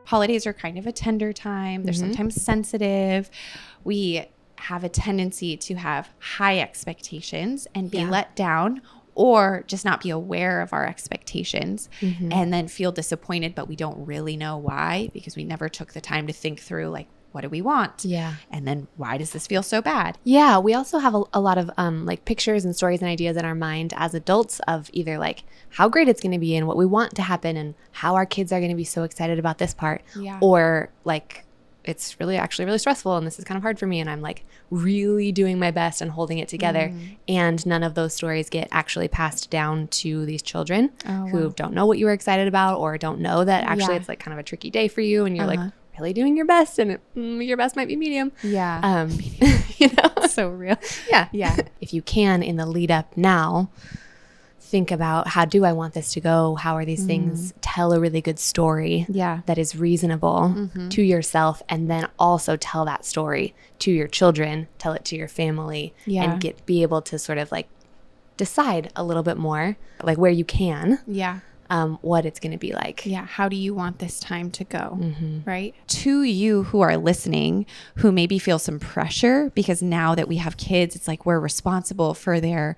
holidays are kind of a tender time. They're sometimes sensitive. We have a tendency to have high expectations and be let down, or just not be aware of our expectations and then feel disappointed, but we don't really know why, because we never took the time to think through, like, what do we want? Yeah. And then why does this feel so bad? Yeah. We also have a lot of like pictures and stories and ideas in our mind as adults of either like how great it's going to be and what we want to happen and how our kids are going to be so excited about this part. Yeah. Or like, it's really actually really stressful and this is kind of hard for me and I'm like really doing my best and holding it together. And none of those stories get actually passed down to these children who don't know what you were excited about or don't know that actually it's like kind of a tricky day for you and you're like really doing your best and your best might be medium. Yeah. You know, so real. Yeah. Yeah. If you can, in the lead up now, think about how do I want this to go? How are these things? Tell a really good story that is reasonable to yourself, and then also tell that story to your children, tell it to your family, and be able to sort of like decide a little bit more, like where you can. Yeah. What it's going to be like. Yeah. How do you want this time to go? Right. To you who are listening, who maybe feel some pressure because now that we have kids, it's like we're responsible for their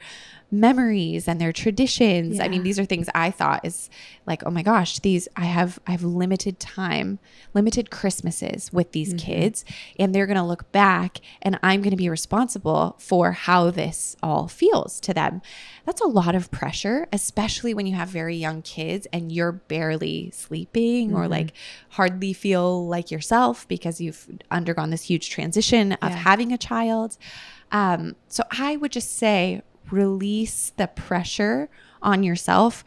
memories and their traditions. I mean, these are things I thought is like, oh my gosh, I have limited time, limited Christmases with these kids, and they're going to look back and I'm going to be responsible for how this all feels to them. That's a lot of pressure, especially when you have very young kids and you're barely sleeping or like hardly feel like yourself because you've undergone this huge transition of having a child. So I would just say, release the pressure on yourself.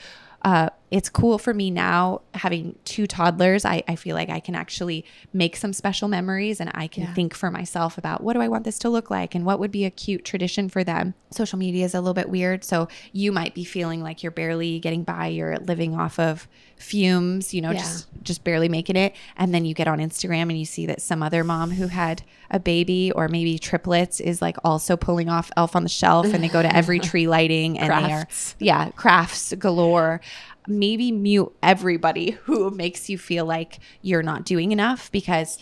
It's cool for me now having 2 toddlers. I feel like I can actually make some special memories and I can think for myself about what do I want this to look like and what would be a cute tradition for them. Social media is a little bit weird. So you might be feeling like you're barely getting by. You're living off of fumes, you know, just barely making it. And then you get on Instagram and you see that some other mom who had a baby or maybe triplets is like also pulling off Elf on the Shelf and they go to every tree lighting and crafts. They are, crafts galore. Maybe mute everybody who makes you feel like you're not doing enough, because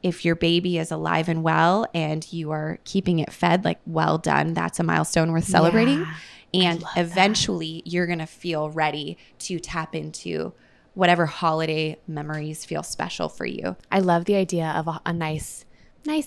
if your baby is alive and well and you are keeping it fed, like, well done, that's a milestone worth celebrating. And eventually you're going to feel ready to tap into whatever holiday memories feel special for you. I love the idea of a nice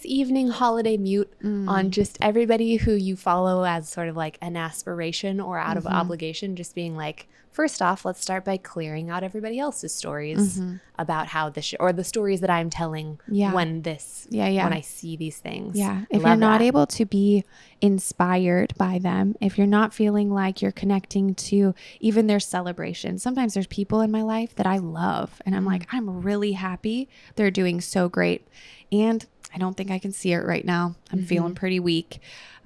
evening holiday mute on just everybody who you follow as sort of like an aspiration or out of obligation, just being like, first off, let's start by clearing out everybody else's stories about how this or the stories that I'm telling when I see these things. Yeah. If you're not able to be inspired by them, if you're not feeling like you're connecting to even their celebration, sometimes there's people in my life that I love and I'm like, I'm really happy they're doing so great. And I don't think I can see it right now. I'm feeling pretty weak.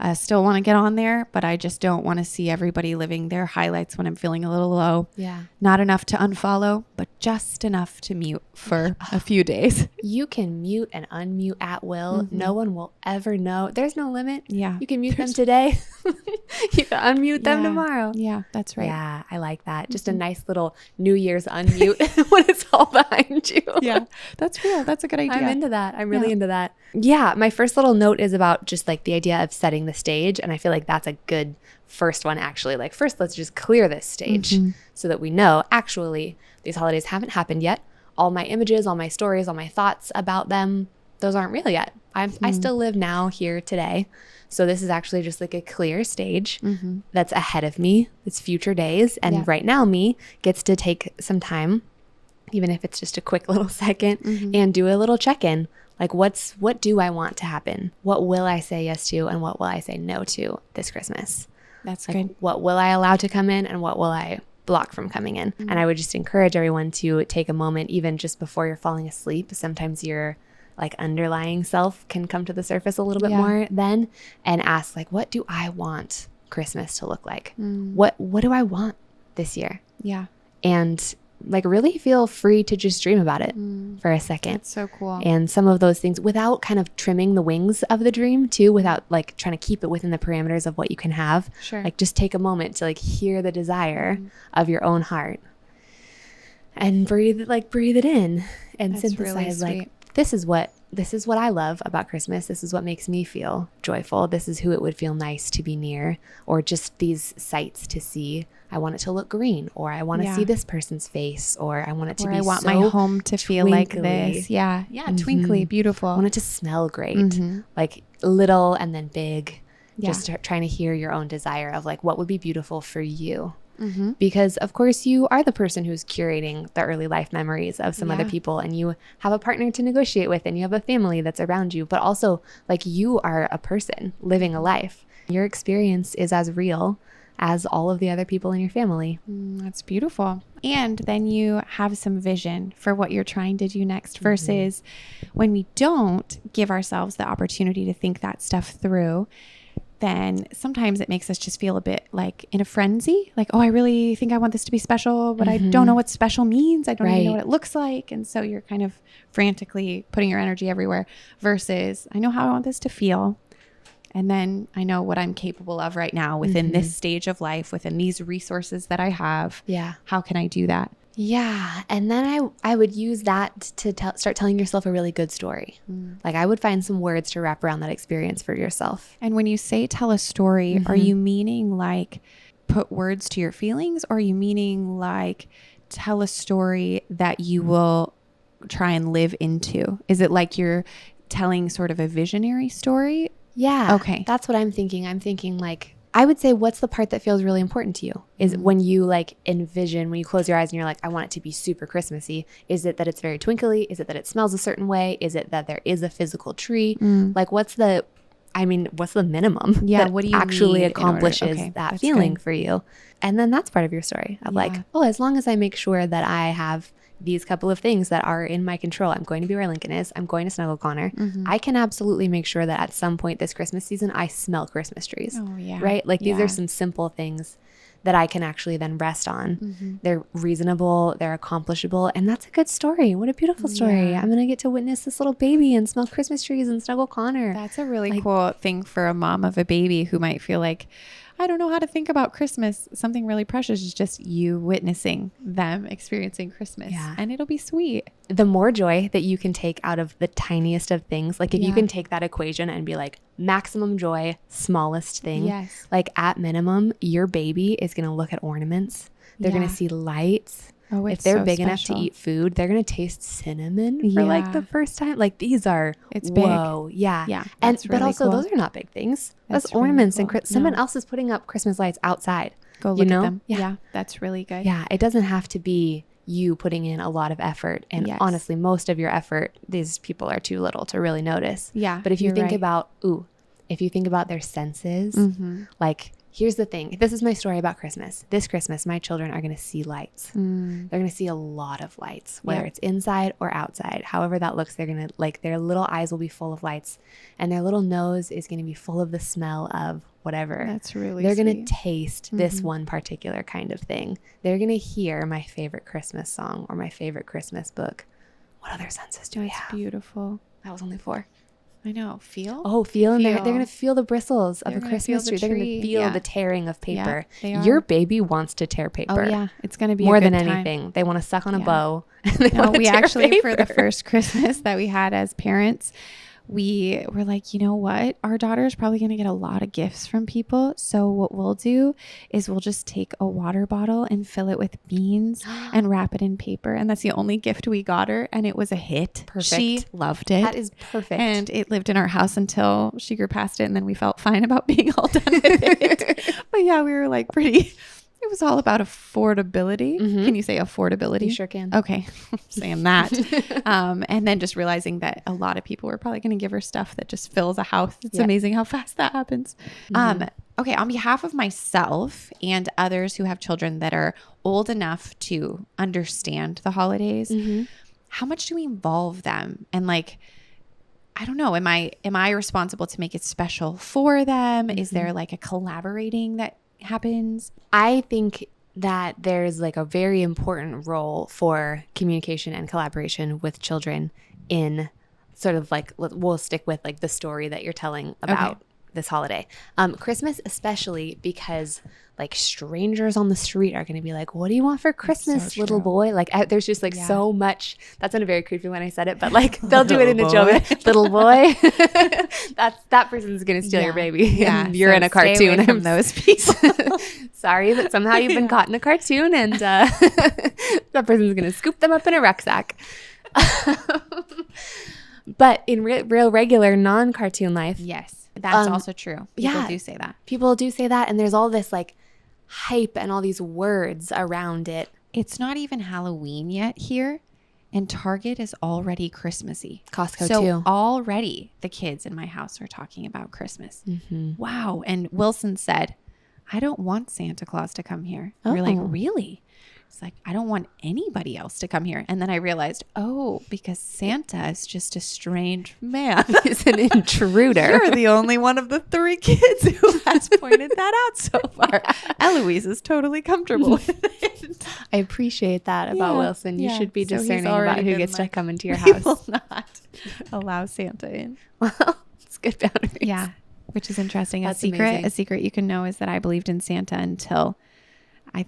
I still want to get on there, but I just don't want to see everybody living their highlights when I'm feeling a little low. Yeah. Not enough to unfollow, but just enough to mute for a few days. You can mute and unmute at will. No one will ever know. There's no limit. Yeah. You can mute them today. You can unmute them tomorrow. Yeah, that's right. Yeah, I like that. Just a nice little New Year's unmute when it's all behind you. Yeah, that's real. That's a good idea. I'm into that. I'm really into that. Yeah, my first little note is about just like the idea of setting the stage. And I feel like that's a good first one, actually. Like, first, let's just clear this stage so that we know, actually, these holidays haven't happened yet. All my images, all my stories, all my thoughts about them, those aren't real yet. I still live now, here, today. So this is actually just like a clear stage that's ahead of me. It's future days. And right now, me gets to take some time, even if it's just a quick little second, and do a little check-in. Like, what do I want to happen? What will I say yes to and what will I say no to this Christmas? That's like, good. What will I allow to come in and what will I block from coming in? And I would just encourage everyone to take a moment, even just before you're falling asleep. Sometimes your like underlying self can come to the surface a little bit more then, and ask like, what do I want Christmas to look like? What do I want this year? Yeah. And like really feel free to just dream about it for a second. That's so cool. And some of those things without kind of trimming the wings of the dream too, without like trying to keep it within the parameters of what you can have. Sure. Like just take a moment to like hear the desire of your own heart. and breathe it in and That's synthesize really like, sweet. this is what I love about Christmas. This is what makes me feel joyful. This is who it would feel nice to be near, or just these sights to see. I want it to look green, or I want to see this person's face, or I want it to be I want so my home to feel like twinkly. this. Yeah. Twinkly, beautiful. I want it to smell great, like little and then big. Yeah. Just trying to hear your own desire of like, what would be beautiful for you? Because of course you are the person who's curating the early life memories of some other people, and you have a partner to negotiate with, and you have a family that's around you, but also like you are a person living a life. Your experience is as real as all of the other people in your family. That's beautiful. And then you have some vision for what you're trying to do next, versus when we don't give ourselves the opportunity to think that stuff through, then sometimes it makes us just feel a bit like in a frenzy. Like, oh, I really think I want this to be special, but I don't know what special means. I don't even know what it looks like. And so you're kind of frantically putting your energy everywhere, versus I know how I want this to feel. And then I know what I'm capable of right now within this stage of life, within these resources that I have. Yeah. How can I do that? Yeah. And then I would use that to start telling yourself a really good story. Like I would find some words to wrap around that experience for yourself. And when you say tell a story, are you meaning like put words to your feelings, or are you meaning like tell a story that you will try and live into? Is it like you're telling sort of a visionary story? Yeah. Okay. That's what I'm thinking. I'm thinking like, I would say, what's the part that feels really important to you? Is when you like envision, when you close your eyes and you're like, I want it to be super Christmassy. Is it that it's very twinkly? Is it that it smells a certain way? Is it that there is a physical tree? Like what's the minimum that what do you actually need accomplishes okay, that feeling good. for you? And then that's part of your story of like, oh, as long as I make sure that I have these couple of things that are in my control. I'm going to be where Lincoln is. I'm going to snuggle Connor. I can absolutely make sure that at some point this Christmas season, I smell Christmas trees. Oh, yeah. Right? Like these are some simple things that I can actually then rest on. They're reasonable, they're accomplishable, and that's a good story. What a beautiful story. I'm going to get to witness this little baby and smell Christmas trees and snuggle Connor. That's a really cool thing for a mom of a baby who might feel like, I don't know how to think about Christmas. Something really precious is just you witnessing them experiencing Christmas. Yeah. And it'll be sweet. The more joy that you can take out of the tiniest of things, like if you can take that equation and be like maximum joy, smallest thing, Yes. like at minimum, your baby is going to look at ornaments. They're going to see lights. Oh, if it's they're so big enough special. to eat food, they're going to taste cinnamon for like the first time. Like these are, It's whoa, big. yeah. Yeah, And, that's but really also cool. those are not big things. That's That's really ornaments cool. and someone No. else is putting up Christmas lights outside. Go look know? at them. Yeah. That's really good. Yeah. It doesn't have to be you putting in a lot of effort. And Yes. honestly, most of your effort, these people are too little to really notice. Yeah, But if you you're think right. about, if you think about their senses, like here's the thing. This is my story about Christmas. This Christmas, my children are going to see lights. They're going to see a lot of lights, whether it's inside or outside. However that looks, they're going to like their little eyes will be full of lights, and their little nose is going to be full of the smell of whatever. That's really They're sweet. going to taste this one particular kind of thing. They're going to hear my favorite Christmas song or my favorite Christmas book. What other senses do we That's have? beautiful. That was only 4. I know. Feel? Oh, feeling Feel. they're going to feel the bristles of They're a gonna Christmas feel tree. the They're going to tree. feel Yeah. the tearing of paper. they are. Your baby wants to tear paper. Oh, yeah. It's going to be More a good than time. anything. They want to suck on a Yeah. bow. And they No, want to we tear actually, for the paper. first Christmas that we had as parents, we were like, you know what? Our daughter is probably going to get a lot of gifts from people. So what we'll do is we'll just take a water bottle and fill it with beans and wrap it in paper. And that's the only gift we got her. And it was a hit. Perfect. She loved it. That is perfect. And it lived in our house until she grew past it. And then we felt fine about being all done with it. But yeah, we were like pretty... It was all about affordability. Can you say affordability? You sure can. Okay. Saying that. And then just realizing that a lot of people were probably going to give her stuff that just fills a house. It's amazing how fast that happens. Okay. On behalf of myself and others who have children that are old enough to understand the holidays, how much do we involve them? And like, I don't know, am I responsible to make it special for them? Is there like a collaborating that happens? I think that there's like a very important role for communication and collaboration with children in sort of like, we'll stick with like the story that you're telling about this holiday. Christmas especially, because like strangers on the street are going to be like, what do you want for Christmas, so little true. boy? Like there's just like Yeah. so much. That sounded very creepy when I said it, but like they'll do it in a joke. Little boy. that person's going to steal your baby. Yeah. And you're So in a stay cartoon. away from those people. Sorry, but somehow you've been caught in a cartoon, and that person's going to scoop them up in a rucksack. But in real regular non-cartoon life, Yes, that's also true. People yeah. do say that. People do say that, and there's all this like hype and all these words around it. It's not even Halloween yet here, and Target is already Christmassy. Costco so too. Already the kids in my house are talking about Christmas. Mm-hmm. Wow. And Wilson said, I don't want Santa Claus to come here. We're like, really? It's like, I don't want anybody else to come here. And then I realized, because Santa is just a strange man. He's an intruder. You're the only one of the 3 kids who has pointed that out so far. Eloise is totally comfortable with it. I appreciate that about Wilson. You should be So he's discerning already about who been gets to like, come into your We house. will not allow Santa in. Well, it's good boundaries. Yeah, which is interesting. That's A amazing. secret you can know is that I believed in Santa until I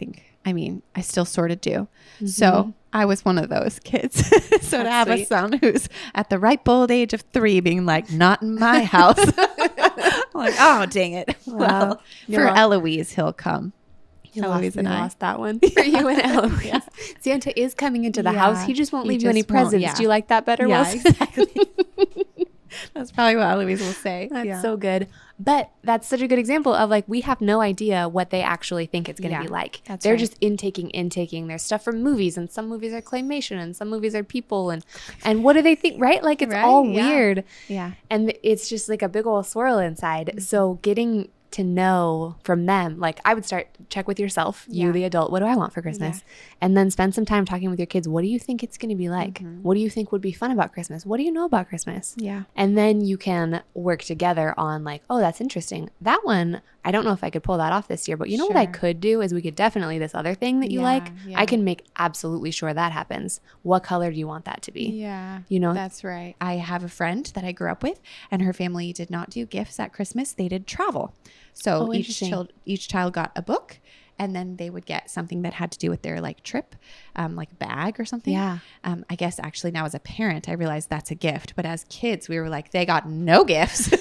still sort of do. Mm-hmm. So I was one of those kids. So to have sweet. a son who's at the ripe old age of 3 being like, not in my house. I'm like, oh, dang it. Well, for Eloise, he'll come. Eloise and I lost that one for you and Eloise. Yeah. Santa is coming into the house. He just won't leave you any presents. Do you like that better, Wilson? Exactly. That's probably what Eloise will say. That's so good. But that's such a good example of like, we have no idea what they actually think it's going to be like. They're just intaking. There's stuff from movies, and some movies are claymation, and some movies are people. And what do they think, right? Like it's all weird. Yeah. And it's just like a big old swirl inside. Mm-hmm. So getting to know from them, like I would check with yourself, you the adult, what do I want for Christmas? And then spend some time talking with your kids. What do you think it's going to be like? Mm-hmm. What do you think would be fun about Christmas? What do you know about Christmas? Yeah. And then you can work together on like, oh, that's interesting. That one, I don't know if I could pull that off this year, but you know what I could do is we could definitely, this other thing that you like, I can make absolutely sure that happens. What color do you want that to be? Yeah. You know? That's right. I have a friend that I grew up with, and her family did not do gifts at Christmas. They did travel. So each child got a book, and then they would get something that had to do with their like trip, like a bag or something. Yeah. I guess actually now as a parent, I realized that's a gift. But as kids, we were like, they got no gifts,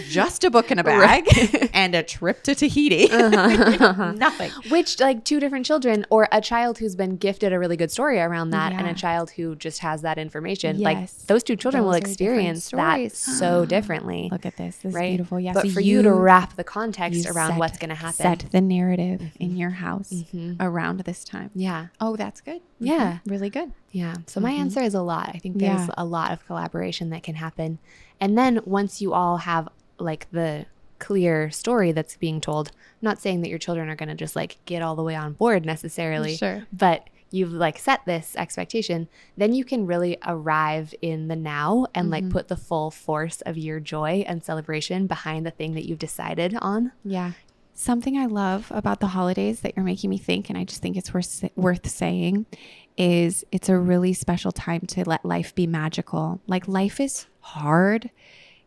just a book and a bag and a trip to Tahiti. Nothing. Which like 2 different children, or a child who's been gifted a really good story around that, and a child who just has that information. Yes. Like those 2 children will Those are experience different that stories. so differently. Look at this. This right? is beautiful. Yeah. But So for you to wrap the context around what's going to happen. Set the narrative in your house around this time. Yeah. Oh, that's good. Yeah. Really good. Yeah. So my answer is a lot. I think there's a lot of collaboration that can happen. And then once you all have like the clear story that's being told, I'm not saying that your children are going to just like get all the way on board necessarily, but you've like set this expectation, then you can really arrive in the now and like put the full force of your joy and celebration behind the thing that you've decided on. Yeah. Something I love about the holidays that you're making me think, and I just think it's worth saying, is it's a really special time to let life be magical. Like life is hard,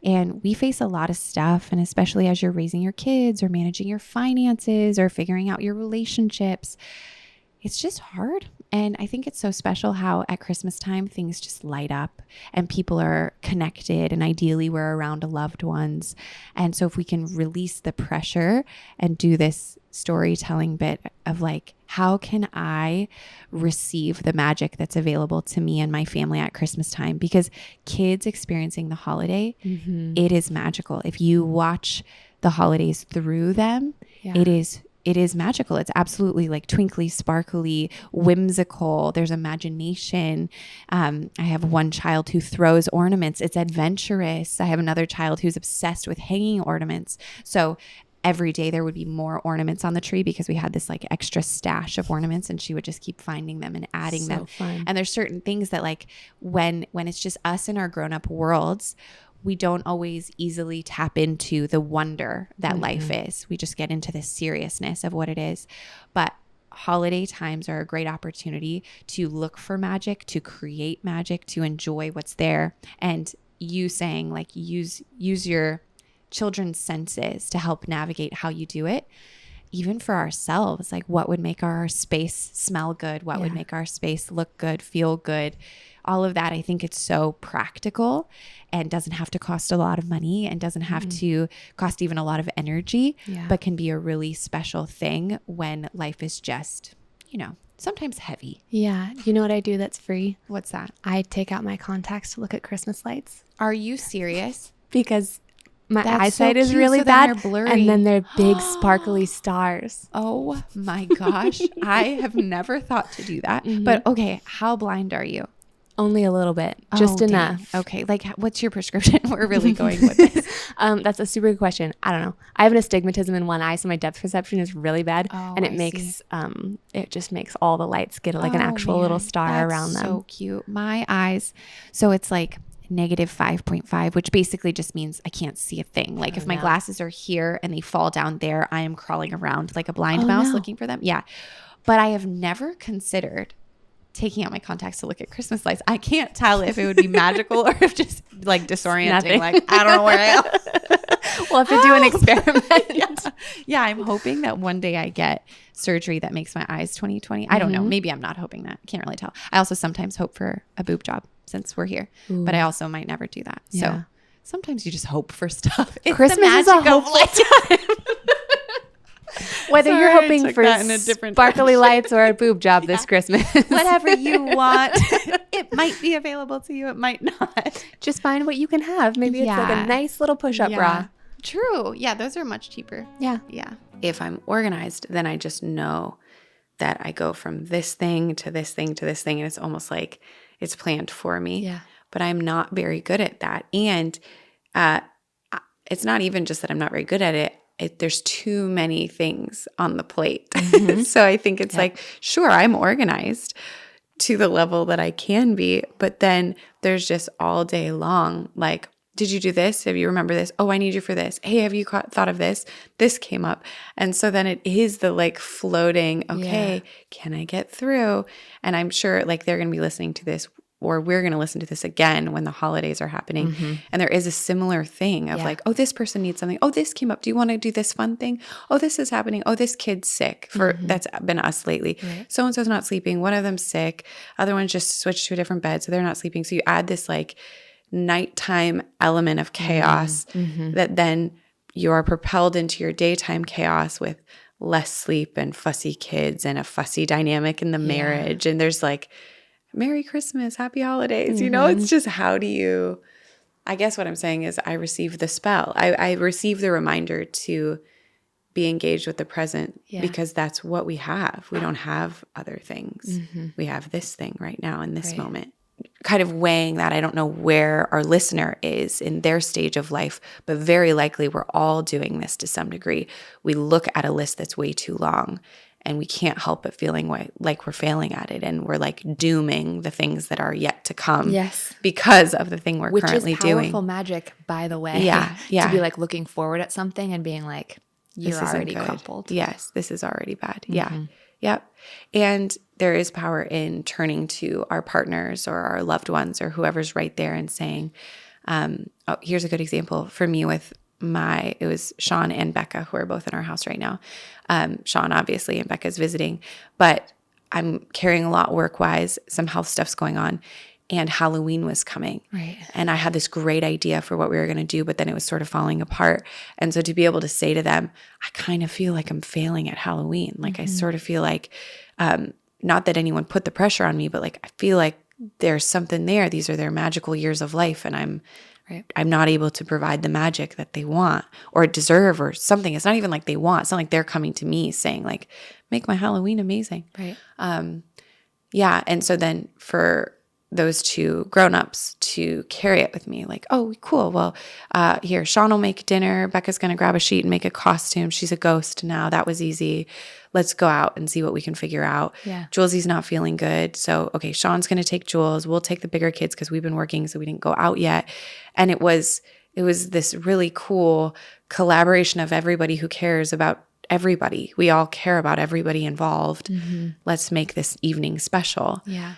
and we face a lot of stuff. And especially as you're raising your kids or managing your finances or figuring out your relationships, it's just hard. And I think it's so special how at Christmas time, things just light up and people are connected, and ideally we're around loved ones. And so if we can release the pressure and do this storytelling bit of like, how can I receive the magic that's available to me and my family at Christmas time? Because kids experiencing the holiday, it is magical. If you watch the holidays through them, it is magical. It's absolutely like twinkly, sparkly, whimsical. There's imagination. I have one child who throws ornaments. It's adventurous. I have another child who's obsessed with hanging ornaments. So every day there would be more ornaments on the tree because we had this like extra stash of ornaments, and she would just keep finding them and adding them. Fun. And there's certain things that like when it's just us in our grown-up worlds, we don't always easily tap into the wonder that life is. We just get into the seriousness of what it is. But holiday times are a great opportunity to look for magic, to create magic, to enjoy what's there. And you saying like use your children's senses to help navigate how you do it. Even for ourselves, like what would make our space smell good? What would make our space look good, feel good? All of that. I think it's so practical and doesn't have to cost a lot of money and doesn't have to cost even a lot of energy, but can be a really special thing when life is just, sometimes heavy. Yeah. You know what I do that's free? What's that? I take out my contacts to look at Christmas lights. Are you serious? Because my That's eyesight so is cute, really so then bad. they're blurry. And then they're big sparkly stars. Oh my gosh. I have never thought to do that. But okay, how blind are you? Only a little bit, just Oh, enough. dang. Okay, like what's your prescription? We're really going with this. That's a super good question. I don't know. I have an astigmatism in one eye, so my depth perception is really bad, and it just makes all the lights get like an actual little star around them. So cute. My eyes. So it's like -5.5, which basically just means I can't see a thing. Like if my glasses are here and they fall down there, I am crawling around like a blind mouse looking for them. Yeah, but I have never considered taking out my contacts to look at Christmas lights. I can't tell if it would be magical or if just like disorienting. Like, I don't know where I am. We'll have to do an experiment. Yeah, I'm hoping that one day I get surgery that makes my eyes 20/20. I don't know. Maybe I'm not hoping that. Can't really tell. I also sometimes hope for a boob job since we're here, but I also might never do that. Yeah. So sometimes you just hope for stuff. It's Christmas is a hopeful time. Whether you're hoping for sparkly lights or a boob job this Christmas. Whatever you want. It might be available to you. It might not. Just find what you can have. Maybe it's like a nice little push-up bra. True. Yeah, those are much cheaper. Yeah. Yeah. If I'm organized, then I just know that I go from this thing to this thing to this thing. And it's almost like it's planned for me. Yeah. But I'm not very good at that. And it's not even just that I'm not very good at it. There's too many things on the plate. So I think it's like, sure, I'm organized to the level that I can be, but then there's just all day long, like, did you do this? Have you remember this? Oh, I need you for this. Hey, have you thought of this? This came up. And so then it is the like floating, okay, can I get through? And I'm sure like they're going to be listening to this, or we're going to listen to this again when the holidays are happening. And there is a similar thing of like, oh, this person needs something. Oh, this came up. Do you want to do this fun thing? Oh, this is happening. Oh, this kid's sick. That's been us lately. Right. So-and-so's not sleeping. One of them's sick. Other one's just switched to a different bed, so they're not sleeping. So you add this like nighttime element of chaos that then you are propelled into your daytime chaos with less sleep and fussy kids and a fussy dynamic in the marriage. And there's like, Merry Christmas, Happy Holidays. It's just I guess what I'm saying is I receive the spell. I receive the reminder to be engaged with the present because that's what we have. We don't have other things. We have this thing right now in this moment. Kind of weighing that, I don't know where our listener is in their stage of life, but very likely we're all doing this to some degree. We look at a list that's way too long and we can't help but feeling like we're failing at it, and we're like dooming the things that are yet to come because of the thing we're currently doing. Which is powerful magic, by the way. Yeah. To be like looking forward at something and being like, you're already crumpled. Yes, this is already bad. Yeah. Yep. And there is power in turning to our partners or our loved ones or whoever's right there and saying, here's a good example for me with it was Sean and Becca, who are both in our house right now. Sean, obviously, and Becca's visiting, but I'm carrying a lot work-wise. Some health stuff's going on, and Halloween was coming. Right. And I had this great idea for what we were going to do, but then it was sort of falling apart. And so to be able to say to them, I kind of feel like I'm failing at Halloween. Like I sort of feel like, not that anyone put the pressure on me, but like I feel like there's something there. These are their magical years of life, and I'm not able to provide the magic that they want or deserve or something. It's not even like they want. It's not like they're coming to me saying like, make my Halloween amazing. Right. Yeah. And so then for those two grownups to carry it with me, like, oh, cool. Well, here, Sean will make dinner. Becca's going to grab a sheet and make a costume. She's a ghost now. That was easy. Let's go out and see what we can figure out. Yeah. Julesie's not feeling good. So, okay, Sean's going to take Jules. We'll take the bigger kids because we've been working, so we didn't go out yet. And it was this really cool collaboration of everybody who cares about everybody. We all care about everybody involved. Let's make this evening special. Yeah.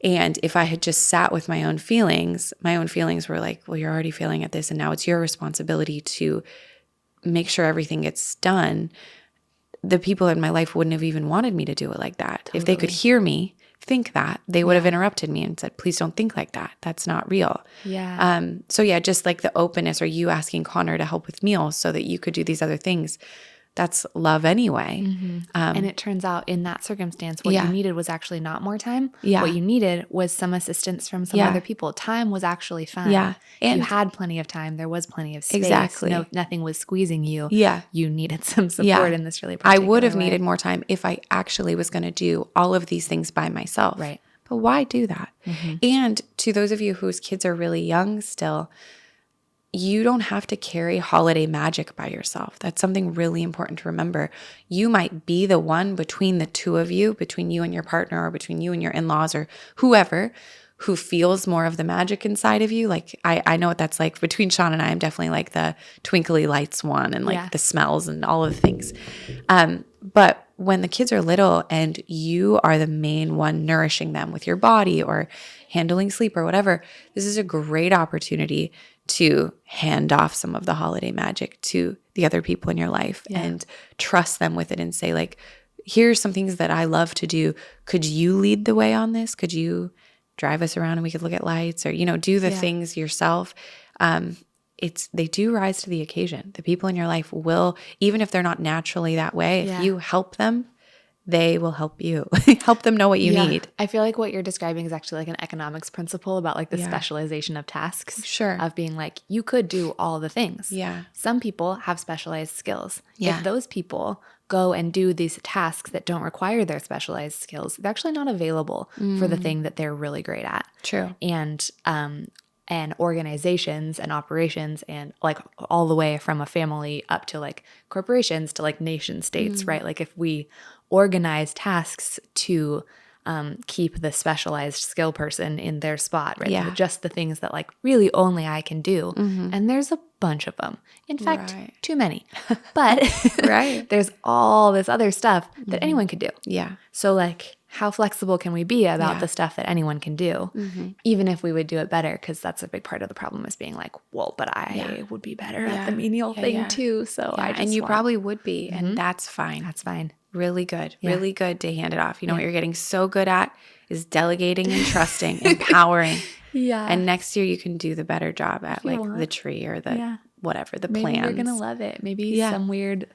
And if I had just sat with my own feelings were like, well, you're already failing at this, and now it's your responsibility to make sure everything gets done, the people in my life wouldn't have even wanted me to do it like that. Totally. If they could hear me think that, they would have interrupted me and said, please don't think like that. That's not real. Yeah. So yeah, just like the openness, or you asking Connor to help with meals so that you could do these other things. That's love anyway. And it turns out in that circumstance, what you needed was actually not more time. Yeah. What you needed was some assistance from some other people. Time was actually fine. Yeah. And you had plenty of time. There was plenty of space. Exactly. Nothing was squeezing you. Yeah. You needed some support in this really particular I would have way. needed more time if I actually was going to do all of these things by myself. Right. But why do that? And to those of you whose kids are really young still, you don't have to carry holiday magic by yourself. That's something really important to remember. You might be the one between the two of you, between you and your partner, or between you and your in-laws, or whoever, who feels more of the magic inside of you. Like I know what that's like. Between Sean and I, I'm definitely like the twinkly lights one, and like the smells and all of the things. But when the kids are little and you are the main one nourishing them with your body or handling sleep or whatever, this is a great opportunity to hand off some of the holiday magic to the other people in your life and trust them with it and say, like, here's some things that I love to do. Could you lead the way on this? Could you drive us around and we could look at lights, or, you know, do the things yourself? They do rise to the occasion. The people in your life will, even if they're not naturally that way, if you help them, they will help you. Help them know what you need. I feel like what you're describing is actually like an economics principle about like the specialization of tasks. Sure. Of being like, you could do all the things. Yeah. Some people have specialized skills. Yeah. If those people go and do these tasks that don't require their specialized skills, they're actually not available for the thing that they're really great at. True. And organizations and operations, and like all the way from a family up to like corporations to like nation states, right? Like if we organize tasks to keep the specialized skill person in their spot, right? Yeah. Just the things that like really only I can do. And there's a bunch of them. In fact, too many. But there's all this other stuff that anyone could do. Yeah. So like, how flexible can we be about the stuff that anyone can do, even if we would do it better? Because that's a big part of the problem, is being like, well, but I would be better at the menial thing too. So and you probably would be, and that's fine. That's fine. Really good. Really good to hand it off. You know what you're getting so good at is delegating and trusting, empowering. Yeah. And next year you can do the better job at like the tree or the whatever, the plans. Maybe you're going to love it. Maybe some weird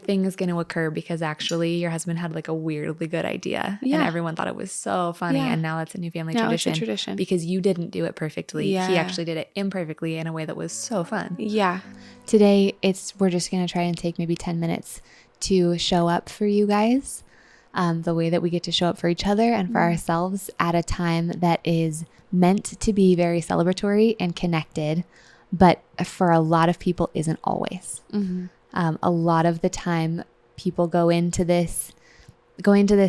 thing is going to occur because actually your husband had like a weirdly good idea and everyone thought it was so funny. And now it's a new family tradition. It's a tradition. Because you didn't do it perfectly. Yeah. He actually did it imperfectly in a way that was so fun. Yeah. Today, we're just going to try and take maybe 10 minutes to show up for you guys, the way that we get to show up for each other and for ourselves at a time that is meant to be very celebratory and connected, but for a lot of people isn't always. A lot of the time people go into this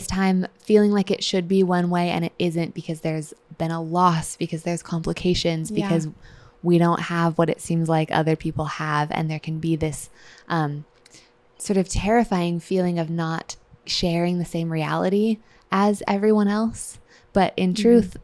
time feeling like it should be one way and it isn't, because there's been a loss, because there's complications, because we don't have what it seems like other people have. And there can be this sort of terrifying feeling of not sharing the same reality as everyone else. But in truth,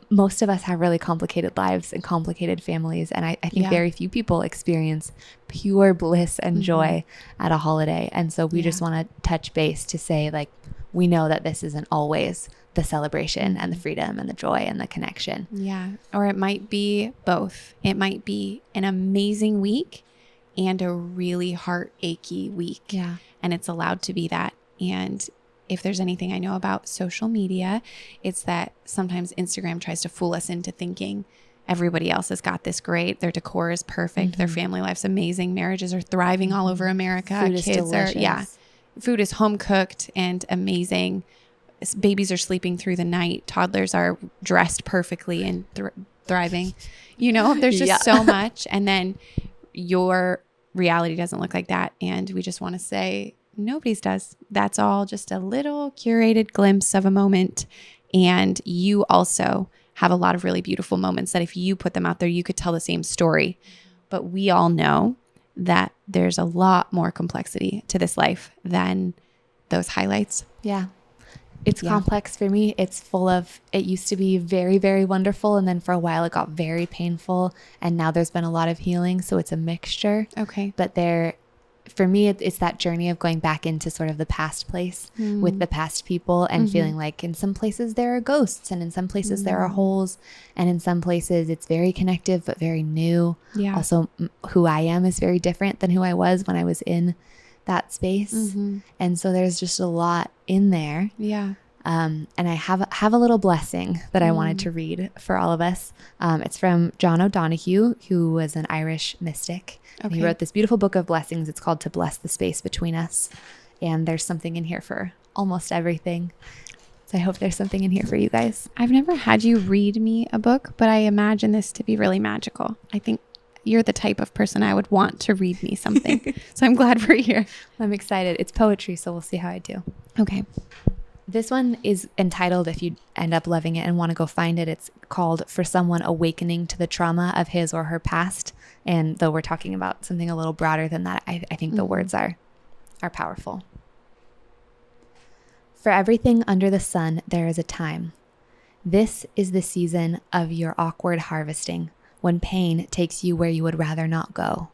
most of us have really complicated lives and complicated families. And I think very few people experience pure bliss and joy at a holiday. And so we just want to touch base to say, like, we know that this isn't always the celebration and the freedom and the joy and the connection. Yeah. Or it might be both. It might be an amazing week and a really heart-achy week. Yeah. And it's allowed to be that. And if there's anything I know about social media, it's that sometimes Instagram tries to fool us into thinking everybody else has got this great. Their decor is perfect. Their family life's amazing. Marriages are thriving all over America. Food is delicious. Food is home cooked and amazing. Babies are sleeping through the night. Toddlers are dressed perfectly and thriving. You know, there's just so much. And then your reality doesn't look like that. And we just want to say, nobody's does. That's all just a little curated glimpse of a moment. And you also have a lot of really beautiful moments that if you put them out there, you could tell the same story. But we all know that there's a lot more complexity to this life than those highlights. Yeah. It's complex for me. It's full of, it used to be very, very wonderful. And then for a while it got very painful. And now there's been a lot of healing. So it's a mixture. Okay. But for me, it's that journey of going back into sort of the past place with the past people and feeling like in some places there are ghosts and in some places there are holes. And in some places it's very connective, but very new. Yeah. Also, who I am is very different than who I was when I was in that space. And so there's just a lot in there. Yeah. And I have a little blessing that I wanted to read for all of us. It's from John O'Donohue, who was an Irish mystic. Okay. He wrote this beautiful book of blessings. It's called To Bless the Space Between Us. And there's something in here for almost everything. So I hope there's something in here for you guys. I've never had you read me a book, but I imagine this to be really magical. I think you're the type of person I would want to read me something. So I'm glad we're here. I'm excited. It's poetry, so we'll see how I do. Okay. This one is entitled, if you end up loving it and want to go find it, it's called For Someone Awakening to the Trauma of His or Her Past. And though we're talking about something a little broader than that, I think the words are powerful. For everything under the sun, there is a time. This is the season of your awkward harvesting, when pain takes you where you would rather not go,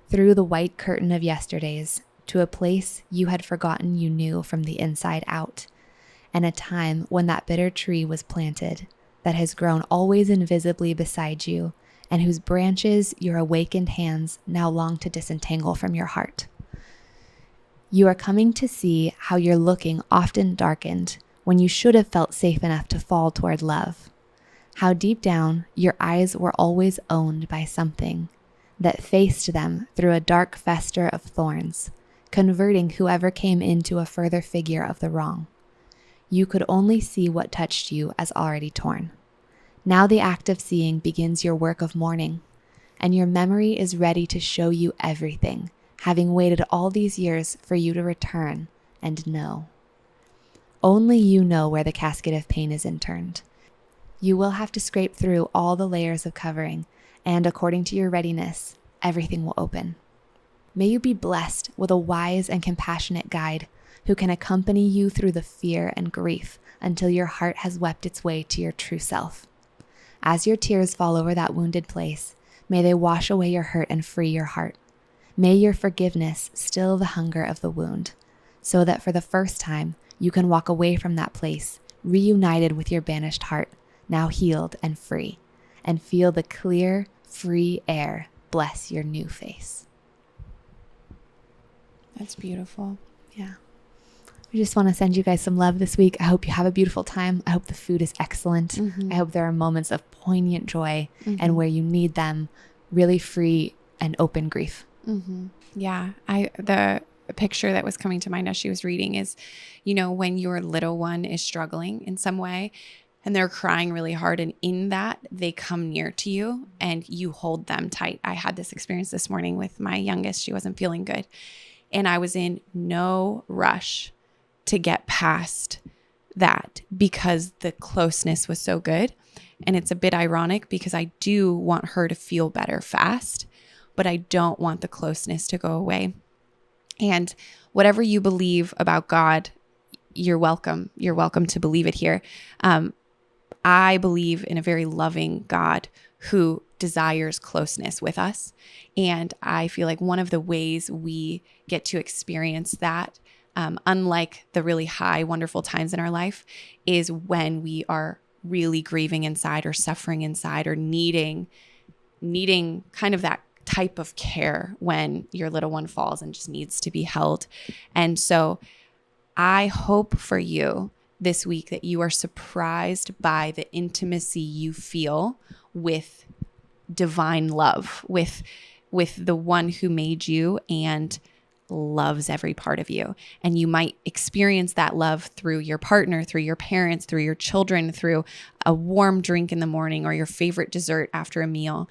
through the white curtain of yesterdays, to a place you had forgotten you knew from the inside out, and a time when that bitter tree was planted, that has grown always invisibly beside you, and whose branches your awakened hands now long to disentangle from your heart. You are coming to see how your looking often darkened when you should have felt safe enough to fall toward love. How deep down your eyes were always owned by something that faced them through a dark fester of thorns, converting whoever came into a further figure of the wrong. You could only see what touched you as already torn. Now the act of seeing begins your work of mourning, and your memory is ready to show you everything, having waited all these years for you to return and know. Only you know where the casket of pain is interned. You will have to scrape through all the layers of covering, and according to your readiness, everything will open. May you be blessed with a wise and compassionate guide who can accompany you through the fear and grief until your heart has wept its way to your true self. As your tears fall over that wounded place, may they wash away your hurt and free your heart. May your forgiveness still the hunger of the wound, so that for the first time you can walk away from that place, reunited with your banished heart, now healed and free, and feel the clear, free air bless your new face. That's beautiful. Yeah. We just want to send you guys some love this week. I hope you have a beautiful time. I hope the food is excellent. I hope there are moments of poignant joy and where you need them, really free and open grief. Yeah. The picture that was coming to mind as she was reading is, when your little one is struggling in some way and they're crying really hard, and in that they come near to you and you hold them tight. I had this experience this morning with my youngest. She wasn't feeling good, and I was in no rush to get past that because the closeness was so good. And it's a bit ironic because I do want her to feel better fast, but I don't want the closeness to go away. And whatever you believe about God, you're welcome. You're welcome to believe it here. I believe in a very loving God who desires closeness with us. And I feel like one of the ways we get to experience that, unlike the really high, wonderful times in our life, is when we are really grieving inside or suffering inside or needing kind of that type of care when your little one falls and just needs to be held. And so I hope for you this week that you are surprised by the intimacy you feel with divine love, with the one who made you and loves every part of you. And you might experience that love through your partner, through your parents, through your children, through a warm drink in the morning or your favorite dessert after a meal.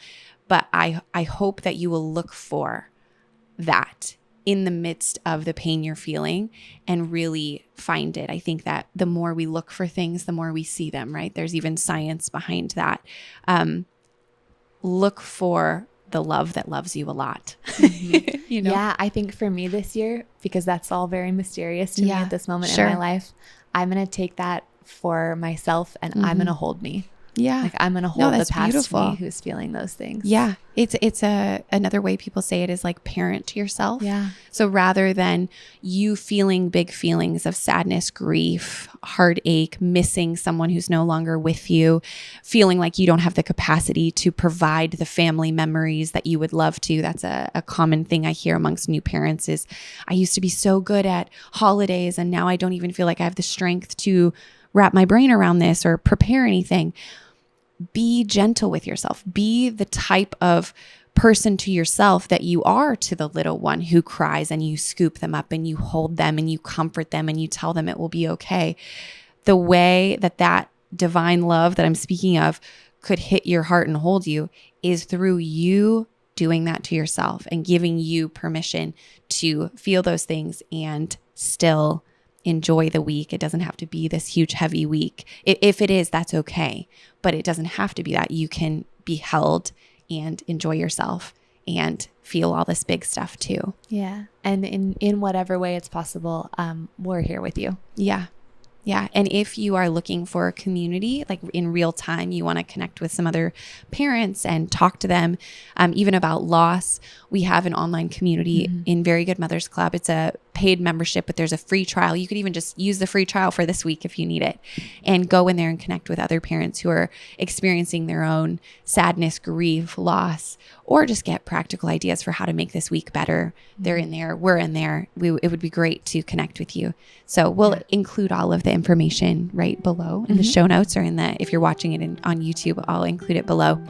But I hope that you will look for that in the midst of the pain you're feeling and really find it. I think that the more we look for things, the more we see them, right? There's even science behind that. Look for the love that loves you a lot. Yeah, I think for me this year, because that's all very mysterious to me at this moment in my life, I'm going to take that for myself and I'm going to hold me. Yeah. Like I'm going to hold the past beautiful. me who's feeling those things. Yeah. It's another way people say it is like parent yourself. Yeah. So rather than you feeling big feelings of sadness, grief, heartache, missing someone who's no longer with you, feeling like you don't have the capacity to provide the family memories that you would love to. That's a common thing I hear amongst new parents is I used to be so good at holidays and now I don't even feel like I have the strength to wrap my brain around this or prepare anything. Be gentle with yourself. Be the type of person to yourself that you are to the little one who cries and you scoop them up and you hold them and you comfort them and you tell them it will be okay. The way that divine love that I'm speaking of could hit your heart and hold you is through you doing that to yourself and giving you permission to feel those things and still enjoy the week. It doesn't have to be this huge, heavy week. If it is, that's okay. But it doesn't have to be that. You can be held and enjoy yourself and feel all this big stuff too. Yeah. And in whatever way it's possible, we're here with you. Yeah. Yeah. And if you are looking for a community, like in real time, you want to connect with some other parents and talk to them, even about loss, we have an online community in Very Good Mothers Club. It's a paid membership, but there's a free trial. You could even just use the free trial for this week if you need it and go in there and connect with other parents who are experiencing their own sadness, grief, loss, or just get practical ideas for how to make this week better. They're in there. We're in there. It would be great to connect with you. So we'll include all of the information right below in the show notes or if you're watching it on YouTube, I'll include it below.